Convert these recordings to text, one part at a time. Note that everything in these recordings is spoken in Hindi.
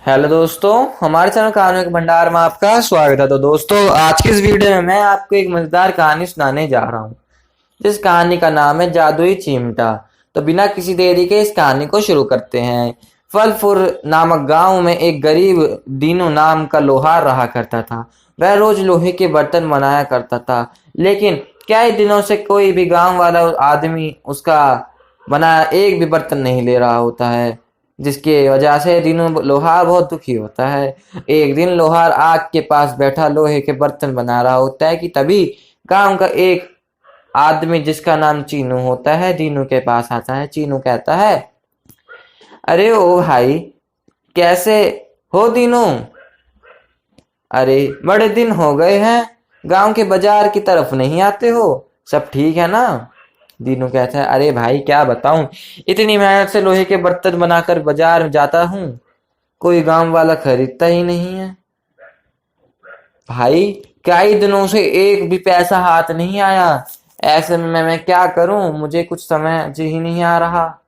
हेलो दोस्तों, हमारे चैनल कहानियों के भंडार में आपका स्वागत है। तो दोस्तों, आज की इस वीडियो में मैं आपको एक मजेदार कहानी सुनाने जा रहा हूँ, जिस कहानी का नाम है जादुई चिमटा। तो बिना किसी देरी के इस कहानी को शुरू करते हैं। फलपुर नामक गांव में एक गरीब दीनू नाम का लोहार रहा करता था। वह रोज लोहे के बर्तन बनाया करता था, लेकिन कई दिनों से कोई भी गांव वाला आदमी उसका बनाया एक भी बर्तन नहीं ले रहा होता है, जिसकी वजह से दीनू लोहार बहुत दुखी होता है। एक दिन लोहार आग के पास बैठा लोहे के बर्तन बना रहा होता है कि तभी गांव का एक आदमी जिसका नाम चीनू होता है दीनू के पास आता है। चीनू कहता है, अरे ओ भाई, कैसे हो दीनू? अरे बड़े दिन हो गए हैं, गांव के बाजार की तरफ नहीं आते हो, सब ठीक है ना? दीनू कहता है, अरे भाई क्या बताऊं, इतनी मेहनत से लोहे के बर्तन बनाकर बाजार में जाता हूँ, कोई गांव वाला खरीदता ही नहीं है। भाई कई दिनों से एक भी पैसा हाथ नहीं आया, ऐसे में मैं क्या करूं, मुझे कुछ समझ ही नहीं आ रहा।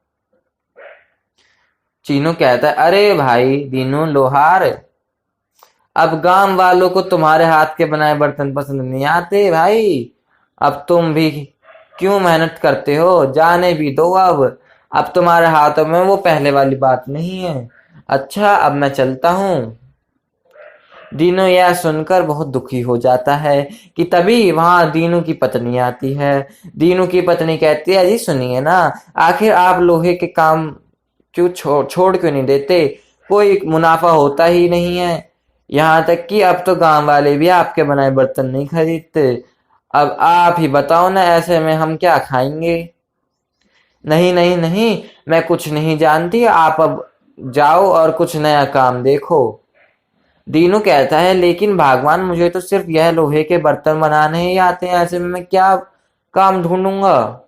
चीनू कहता है, अरे भाई दीनू लोहार, अब गांव वालों को तुम्हारे हाथ के बनाए बर्तन पसंद नहीं आते भाई। अब तुम भी क्यों मेहनत करते हो, जाने भी दो। अब तुम्हारे हाथों में वो पहले वाली बात नहीं है। अच्छा, अब मैं चलता हूँ। दीनू यह सुनकर बहुत दुखी हो जाता है कि तभी वहां दीनू की पत्नी आती है। दीनू की पत्नी कहती है, जी सुनिए ना, आखिर आप लोहे के काम क्यों छोड़ क्यों नहीं देते? कोई मुनाफा होता ही नहीं है। यहाँ तक कि अब तो गांव वाले भी आपके बनाए बर्तन नहीं खरीदते। अब आप ही बताओ ना, ऐसे में हम क्या खाएंगे? नहीं नहीं नहीं, मैं कुछ नहीं जानती, आप अब जाओ और कुछ नया काम देखो। दीनू कहता है, लेकिन भगवान, मुझे तो सिर्फ यह लोहे के बर्तन बनाने ही आते हैं, ऐसे में मैं क्या काम ढूंढूंगा?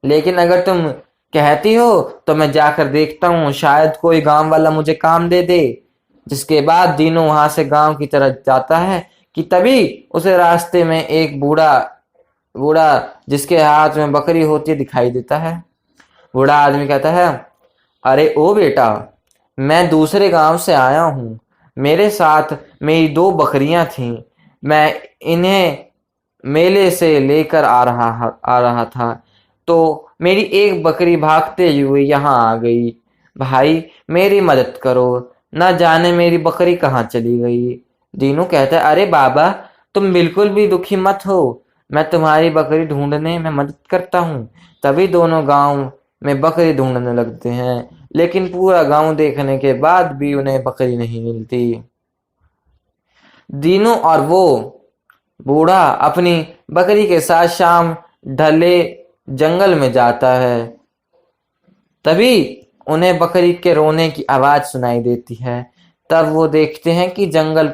लेकिन अगर तुम कहती हो तो मैं जाकर देखता हूँ, शायद कोई गांव वाला मुझे काम दे दे। जिसके बाद दीनू वहां से गांव की तरफ जाता है कि तभी उसे रास्ते में एक बूढ़ा बूढ़ा जिसके हाथ में बकरी होती है दिखाई देता है। बूढ़ा आदमी कहता है, अरे ओ बेटा, मैं दूसरे गांव से आया हूँ, मेरे साथ मेरी दो बकरियां थीं, मैं इन्हें मेले से लेकर आ रहा था, तो मेरी एक बकरी भागते हुए यहाँ आ गई। भाई मेरी मदद करो, ना जाने मेरी बकरी कहाँ चली गई। दीनू कहता है, अरे बाबा, तुम बिल्कुल भी दुखी मत हो, मैं तुम्हारी बकरी ढूंढने में मदद करता हूँ। तभी दोनों गांव में बकरी ढूंढने लगते हैं, लेकिन पूरा गांव देखने के बाद भी उन्हें बकरी नहीं मिलती। दीनू और वो बूढ़ा अपनी बकरी के साथ शाम ढले जंगल में जाता है। तभी उन्हें बकरी के रोने की आवाज सुनाई देती है। तब वो देखते हैं कि जंगल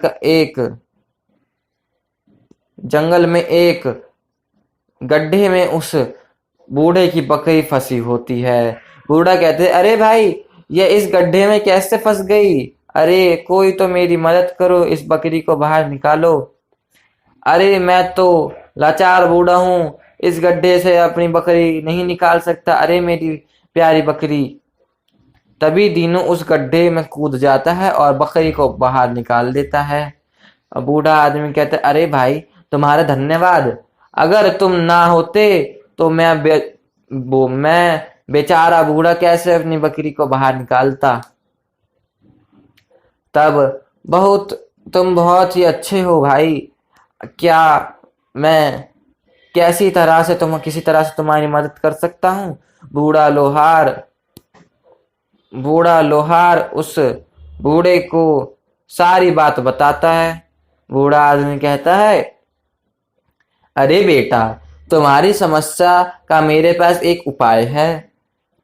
में एक गड्ढे में उस बूढ़े की बकरी फंसी होती है। बूढ़ा कहते हैं, अरे भाई, ये इस गड्ढे में कैसे फंस गई? अरे कोई तो मेरी मदद करो, इस बकरी को बाहर निकालो। अरे मैं तो लाचार बूढ़ा हूँ, इस गड्ढे से अपनी बकरी नहीं निकाल सकता, अरे मेरी प्यारी बकरी। तभी दीनू उस गड्ढे में कूद जाता है और बकरी को बाहर निकाल देता है। और बूढ़ा आदमी कहता है, अरे भाई, तुम्हारा धन्यवाद, अगर तुम ना होते तो मैं बेचारा बूढ़ा कैसे अपनी बकरी को बाहर निकालता। तब बहुत तुम बहुत ही अच्छे हो भाई, क्या मैं किसी तरह से तुम्हारी मदद कर सकता हूँ? बूढ़ा लोहार बूढ़ा लोहार उस बूढ़े को सारी बात बताता है। बूढ़ा आदमी कहता है, अरे बेटा, तुम्हारी समस्या का मेरे पास एक उपाय है।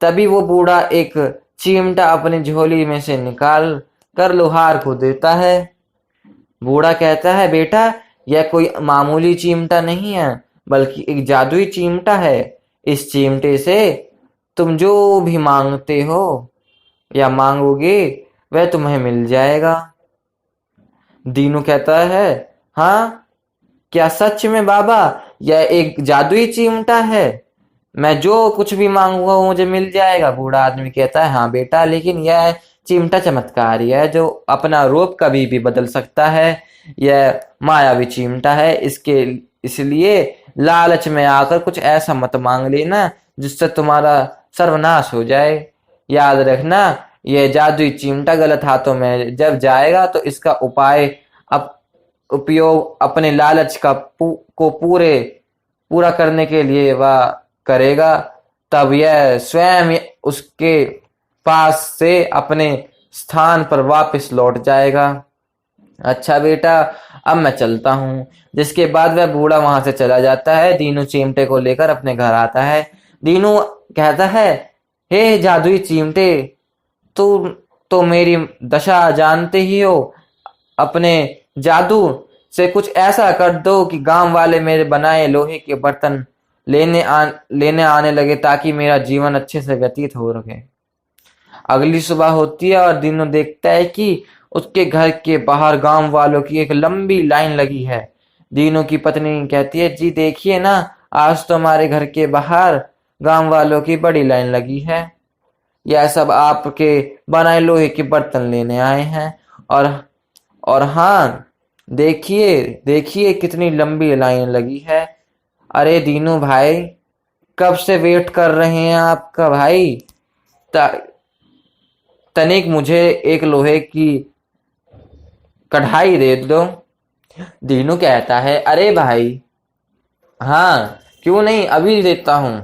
तभी वो बूढ़ा एक चिमटा अपनी झोली में से निकाल कर लोहार को देता है। बूढ़ा कहता है, बेटा, यह कोई मामूली चिमटा नहीं है, बल्कि एक जादुई चिमटा है। इस चिमटे से तुम जो भी मांगते हो या मांगोगे, वह तुम्हें मिल जाएगा। दीनू कहता है, हाँ, क्या सच में बाबा, यह एक जादुई चिमटा है? मैं जो कुछ भी मांगूंगा वो मुझे मिल जाएगा? बूढ़ा आदमी कहता है, हाँ बेटा, लेकिन यह चिमटा चमत्कारी है जो अपना रूप कभी भी बदल सकता है। यह मायावी चिमटा है, इसके इसलिए लालच में आकर कुछ ऐसा मत मांग लेना जिससे तुम्हारा सर्वनाश हो जाए। याद रखना, यह जादुई चिमटा गलत हाथों में जब जाएगा तो इसका उपयोग अपने लालच को पूरा करने के लिए वह करेगा। तब यह स्वयं उसके पास से अपने स्थान पर वापस लौट जाएगा। अच्छा बेटा, अब मैं चलता हूँ। जिसके बाद वह बूढ़ा वहां से चला जाता है। दीनू चिमटे को लेकर अपने घर आता है। दीनू कहता है, हे जादुई चिमटे, तू तो मेरी दशा जानते ही हो। अपने जादू से कुछ ऐसा कर दो कि गांव वाले मेरे बनाए लोहे के बर्तन लेने आने लगे, ताकि मेरा जीवन अच्छे से व्यतीत हो रहे। अगली सुबह होती है और दीनू देखता है कि उसके घर के बाहर गांव वालों की एक लंबी लाइन लगी है। दीनू की पत्नी कहती है, जी देखिए ना, आज तो हमारे घर के बाहर गांव वालों की बड़ी लाइन लगी है। यह सब आपके बनाए लोहे के बर्तन लेने आए हैं। और हाँ, देखिए देखिए कितनी लंबी लाइन लगी है। अरे दीनू भाई, कब से वेट कर रहे हैं आपका भाई। तनिक मुझे एक लोहे की कढ़ाई दे दो। दीनू कहता है, अरे भाई, हाँ क्यों नहीं, अभी देता हूं।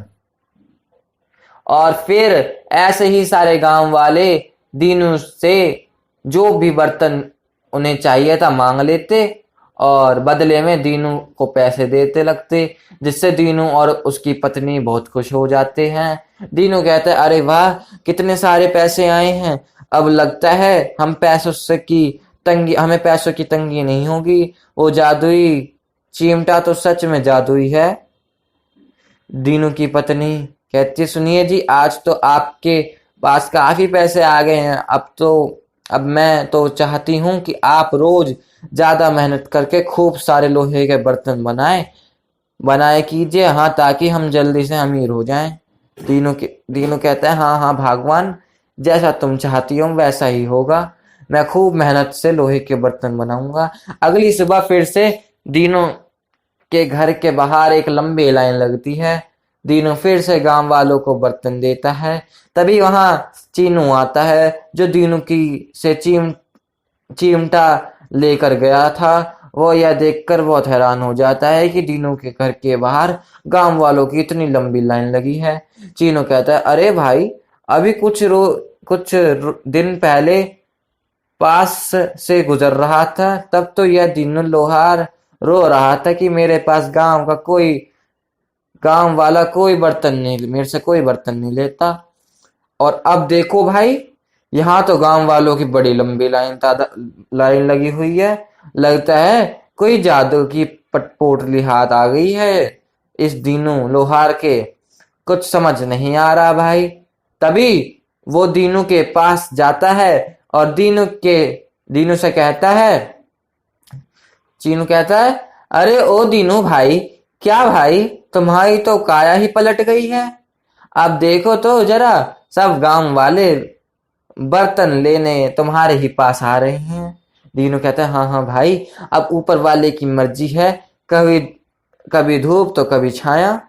और फिर ऐसे ही सारे गांव वाले दीनू से जो भी बर्तन उन्हें चाहिए था मांग लेते और बदले में दीनू को पैसे देते लगते, जिससे दीनू और उसकी पत्नी बहुत खुश हो जाते हैं। दीनू कहता है, अरे वाह, कितने सारे पैसे आए हैं। अब लगता है हमें पैसों की तंगी नहीं होगी। वो जादुई चिमटा तो सच में जादुई है। दीनू की पत्नी कहती है, सुनिए जी, आज तो आपके पास काफी पैसे आ गए हैं। अब मैं तो चाहती हूँ कि आप रोज ज्यादा मेहनत करके खूब सारे लोहे के बर्तन बनाए कीजिए, हाँ, ताकि हम जल्दी से अमीर हो जाएं। दीनू कहता है, हाँ हाँ भगवान, जैसा तुम चाहती हो वैसा ही होगा। मैं खूब मेहनत से लोहे के बर्तन बनाऊंगा। अगली सुबह फिर से दीनू के घर के बाहर एक लंबी लाइन लगती है। दीनू फिर से गांव वालों को बर्तन देता है। तभी वहां चीनू आता है, जो दीनू की से चिमटा लेकर गया था। वो यह देखकर बहुत हैरान हो जाता है कि दीनू के घर के बाहर गांव वालों की इतनी लंबी लाइन लगी है। चीनू कहता है, अरे भाई, अभी कुछ दिन पहले पास से गुजर रहा था, तब तो यह दीनू लोहार रो रहा था कि मेरे पास गांव वाला कोई बर्तन नहीं, मेरे से कोई बर्तन नहीं लेता। और अब देखो भाई, यहाँ तो गांव वालों की बड़ी लंबी लाइन लगी हुई है। लगता है कोई जादू की पोटली हाथ आ गई है इस दीनू लोहार के। कुछ समझ नहीं आ रहा भाई। तभी वो दीनू के पास जाता है और दीनू से कहता है, चीनू कहता है, अरे ओ दीनू भाई, क्या भाई, तुम्हारी तो काया ही पलट गई है। अब देखो तो जरा, सब गांव वाले बर्तन लेने तुम्हारे ही पास आ रहे हैं। दीनू कहता है, हाँ हाँ भाई, अब ऊपर वाले की मर्जी है, कभी धूप तो कभी छाया।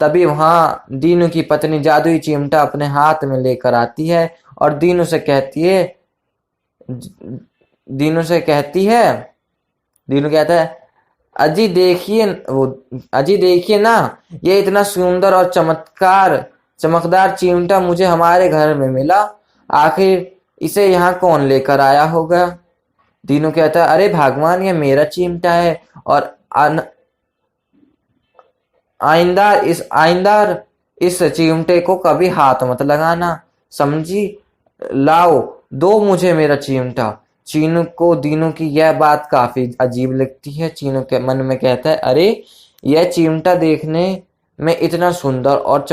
तभी वहां दीनू की पत्नी जादुई चिमटा अपने हाथ में लेकर आती है और दीनू से कहती है, दीनू कहता है, अजी देखिए ना, ये इतना सुंदर और चमकदार चिमटा मुझे हमारे घर में मिला। आखिर इसे यहाँ कौन लेकर आया होगा। दीनू कहता है, अरे भगवान, ये मेरा चिमटा है और आइंदा इस चिमटे को कभी हाथ मत लगाना, समझी। लाओ, दो मुझे मेरा चिमटा। चीनू को दीनू की यह बात काफी अजीब लगती है। चीनू के मन में कहता है, अरे यह चिमटा देखने में इतना सुंदर और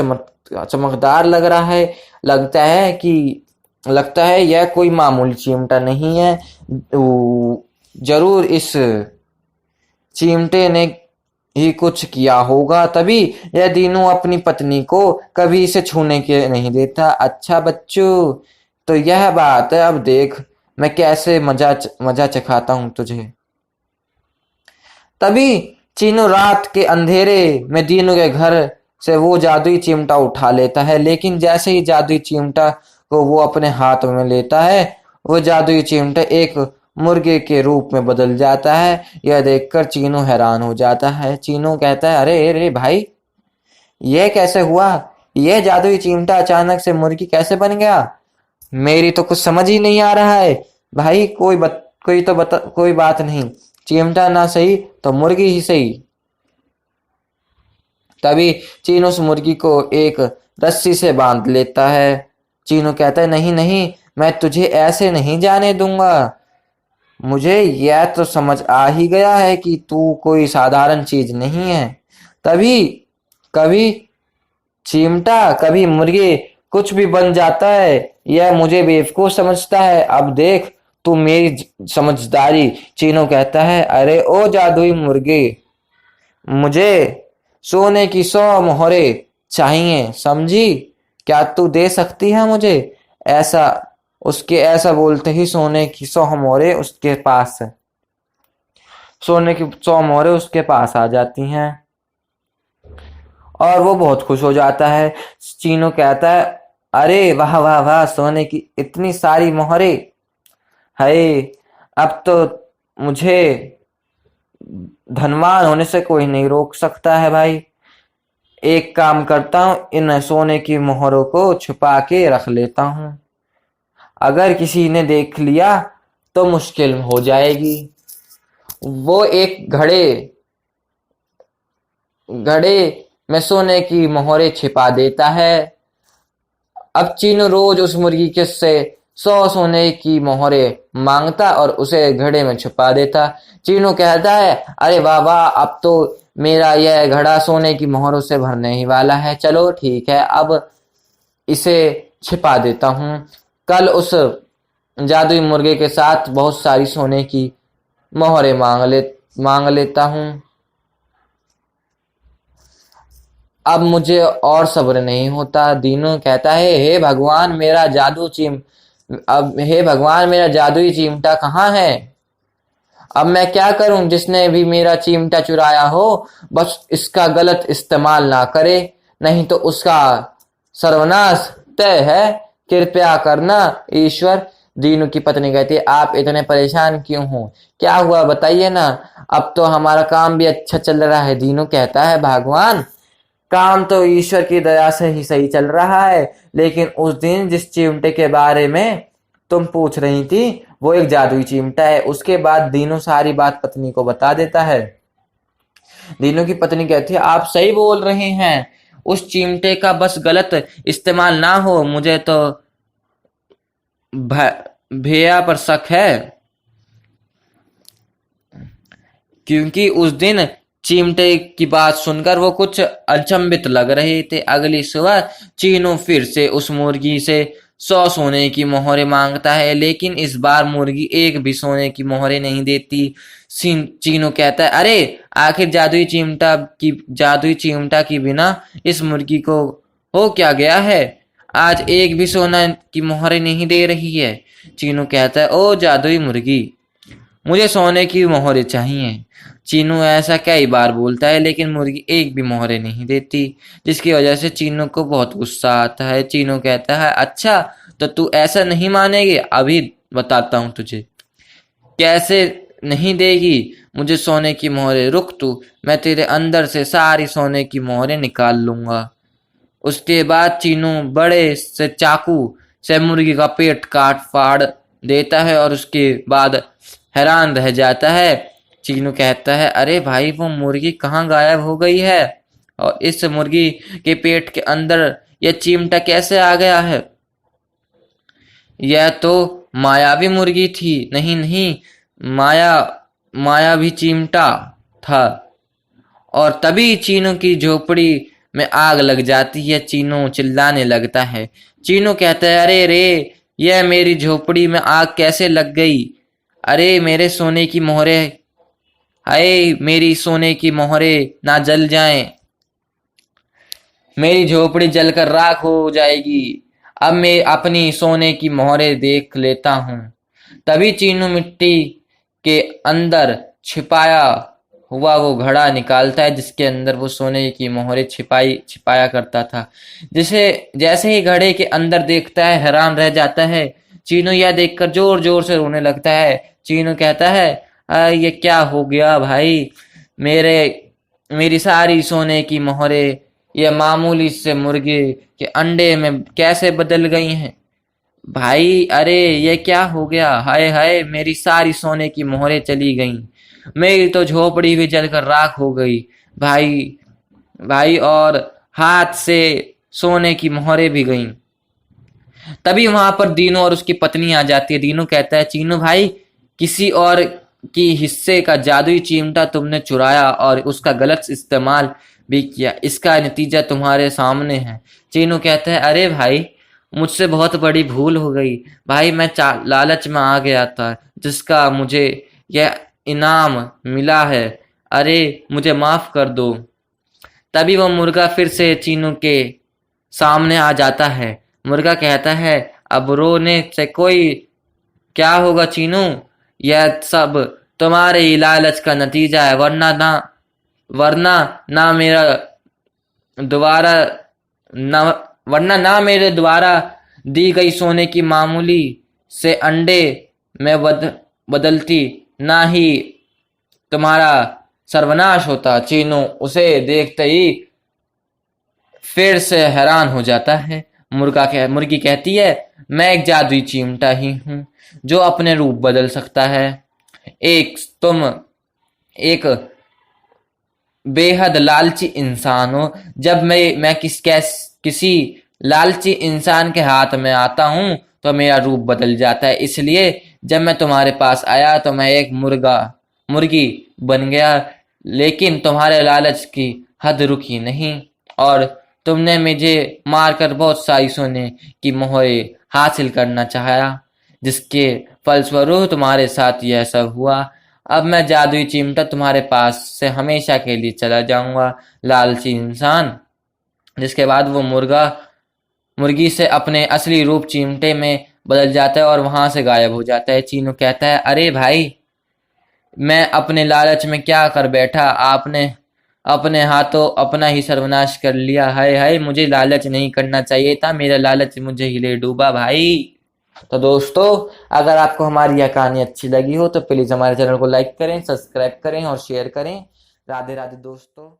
चमकदार लग रहा है। लगता है यह कोई मामूली चिमटा नहीं है। जरूर इस चिमटे ने ही कुछ किया होगा, तभी यह दीनू अपनी पत्नी को कभी इसे छूने के नहीं देता। अच्छा बच्चों, तो यह बात है, अब देख मैं कैसे मजा चखाता हूं तुझे। तभी चीनू रात के अंधेरे में दीनू के घर से वो जादुई चिमटा उठा लेता है, लेकिन जैसे ही जादुई चिमटा को वो अपने हाथ में लेता है, वो जादुई चिमटा एक मुर्गे के रूप में बदल जाता है। यह देखकर चीनू हैरान हो जाता है। चीनू कहता है, अरे अरे भाई, यह कैसे हुआ? यह जादुई चिमटा अचानक से मुर्गी कैसे बन गया? मेरी तो कुछ समझ ही नहीं आ रहा है भाई। कोई बात नहीं, चिमटा ना सही तो मुर्गी ही सही। तभी चीनू उस मुर्गी को एक रस्सी से बांध लेता है। चीनू कहता है, नहीं नहीं, मैं तुझे ऐसे नहीं जाने दूंगा। मुझे यह तो समझ आ ही गया है कि तू कोई साधारण चीज नहीं है। तभी कभी चिमटा, कभी मुर्गी, कुछ भी बन जाता है। यह मुझे बेवकूफ समझता है। अब देख तू मेरी समझदारी। चीनू कहता है, अरे ओ जादुई मुर्गी, मुझे सोने की 100 मोहरे चाहिए, समझी? क्या तू दे सकती है मुझे? ऐसा बोलते ही सोने की 100 मोहरे उसके पास आ जाती हैं और वो बहुत खुश हो जाता है। चीनू कहता है, अरे वाह वाह वाह, सोने की इतनी सारी मोहरे है। अब तो मुझे धनवान होने से कोई नहीं रोक सकता है भाई। एक काम करता हूं, इन सोने की मोहरों को छुपा के रख लेता हूं। अगर किसी ने देख लिया तो मुश्किल हो जाएगी। वो एक घड़े में सोने की मोहरें छिपा देता है। अब चीनू रोज उस मुर्गी के से 100 सोने की मोहरें मांगता और उसे घड़े में छुपा देता। चीनू कहता है, अरे वाह वाह, अब तो मेरा यह घड़ा सोने की मोहरों से भरने ही वाला है। चलो ठीक है, अब इसे छिपा देता हूँ। कल उस जादुई मुर्गे के साथ बहुत सारी सोने की मोहरें मांग लेता हूँ। अब मुझे और सब्र नहीं होता। दीनू कहता है, हे भगवान मेरा जादुई चिमटा कहाँ है? अब मैं क्या करूं? जिसने भी मेरा चिमटा चुराया हो, बस इसका गलत इस्तेमाल ना करे, नहीं तो उसका सर्वनाश तय है। कृपया करना ईश्वर। दीनू की पत्नी कहती है, आप इतने परेशान क्यों हो? क्या हुआ बताइए ना। अब तो हमारा काम भी अच्छा चल रहा है। दीनू कहता है, भगवान, काम तो ईश्वर की दया से ही सही चल रहा है, लेकिन उस दिन जिस चिमटे के बारे में तुम पूछ रही थी, वो एक जादुई चिमटा है। उसके बाद दीनू सारी बात पत्नी को बता देता है। दीनू की पत्नी कहती है, आप सही बोल रहे हैं, उस चिमटे का बस गलत इस्तेमाल ना हो। मुझे तो भैया पर शक है, क्योंकि उस दिन चिमटे की बात सुनकर वो कुछ अचंभित लग रहे थे। अगली सुबह चीनू फिर से उस मुर्गी से 100 सोने की मोहरें मांगता है, लेकिन इस बार मुर्गी एक भी सोने की मोहरें नहीं देती। चीनू कहता है, अरे आखिर जादुई चिमटा की बिना इस मुर्गी को हो क्या गया है? आज एक भी सोना की मोहरें नहीं दे रही है। चीनू कहता है, ओ जादुई मुर्गी, मुझे सोने की मोहरें चाहिए। चीनू ऐसा कई बार बोलता है, लेकिन मुर्गी एक भी मोहरें नहीं देती, जिसकी वजह से चीनू को बहुत गुस्सा आता है। चीनू कहता है, अच्छा तो तू ऐसा नहीं मानेगी, अभी बताता हूँ तुझे कैसे नहीं देगी मुझे सोने की मोहरें। रुक तू, मैं तेरे अंदर से सारी सोने की मोहरें निकाल लूंगा। उसके बाद चीनू बड़े से चाकू से मुर्गी का पेट काट फाड़ देता है और उसके बाद हैरान रह जाता है। चीनू कहता है, अरे भाई, वो मुर्गी कहाँ गायब हो गई है? और इस मुर्गी के पेट के अंदर यह चिमटा कैसे आ गया है? यह तो मायावी मुर्गी थी। नहीं नहीं, मायावी चिमटा था। और तभी चीनू की झोपड़ी में आग लग जाती है। चीनू चिल्लाने लगता है। चीनू कहता है, अरे रे, यह मेरी झोपड़ी में आग कैसे लग गई? अरे मेरे सोने की मोहरें, हाय मेरी सोने की मोहरें ना जल जाएं, मेरी झोपड़ी जलकर राख हो जाएगी। अब मैं अपनी सोने की मोहरें देख लेता हूँ। तभी चीनू मिट्टी के अंदर छिपाया हुआ वो घड़ा निकालता है जिसके अंदर वो सोने की मोहरें छिपाया करता था। जिसे जैसे ही घड़े के अंदर देखता है हैरान रह जाता है। चीनू यह देखकर जोर जोर से रोने लगता है। चीनू कहता है, ये क्या हो गया भाई, मेरे मेरी सारी सोने की मोहरें ये मामूली से मुर्गे के अंडे में कैसे बदल गई हैं भाई। अरे ये क्या हो गया, हाय हाय, मेरी सारी सोने की मोहरें चली गईं। मेरी तो झोपड़ी भी जलकर राख हो गई भाई। भाई और हाथ से सोने की मोहरें भी गईं। तभी वहां पर दीनू और उसकी पत्नी आ जाती है। दीनू कहता है, चीनू भाई, किसी और की हिस्से का जादुई चिमटा तुमने चुराया और उसका गलत इस्तेमाल भी किया। इसका नतीजा तुम्हारे सामने है। चीनू कहता है, अरे भाई, मुझसे बहुत बड़ी भूल हो गई भाई। मैं लालच में आ गया था जिसका मुझे यह इनाम मिला है। अरे मुझे माफ कर दो। तभी वो मुर्गा फिर से चीनू के सामने आ जाता है। मुर्गा कहता है, अब रोने से कोई क्या होगा चीनू, यह सब तुम्हारे ही लालच का नतीजा है। वरना ना मेरा दोबारा ना वरना ना मेरे द्वारा दी गई सोने की मामूली से अंडे में बदलती, ना ही तुम्हारा सर्वनाश होता। चीनू उसे देखते ही फिर से हैरान हो जाता है। मुर्गी कहती है, मैं एक जादुई चिमटा ही हूँ जो अपने रूप बदल सकता है। तुम एक बेहद लालची इंसान हो। जब मैं किसी लालची इंसान के हाथ में आता हूँ तो मेरा रूप बदल जाता है। इसलिए जब मैं तुम्हारे पास आया तो मैं एक मुर्गी बन गया। लेकिन तुम्हारे लालच की हद रुकी नहीं और तुमने मुझे मारकर बहुत सारी सोने की मोहरें हासिल करना चाहा, जिसके फलस्वरूप तुम्हारे साथ यह सब हुआ। अब मैं जादुई चिमटा तुम्हारे पास से हमेशा के लिए चला जाऊंगा, लालची इंसान। जिसके बाद वो मुर्गी से अपने असली रूप चिमटे में बदल जाता है और वहां से गायब हो जाता है। चीनू कहता है, अरे भाई, मैं अपने लालच में क्या कर बैठा, आपने अपने हाथों अपना ही सर्वनाश कर लिया। हाय हाय, मुझे लालच नहीं करना चाहिए था, मेरा लालच मुझे ही ले डूबा भाई। तो दोस्तों, अगर आपको हमारी यह कहानी अच्छी लगी हो तो प्लीज हमारे चैनल को लाइक करें, सब्सक्राइब करें और शेयर करें। राधे राधे दोस्तों।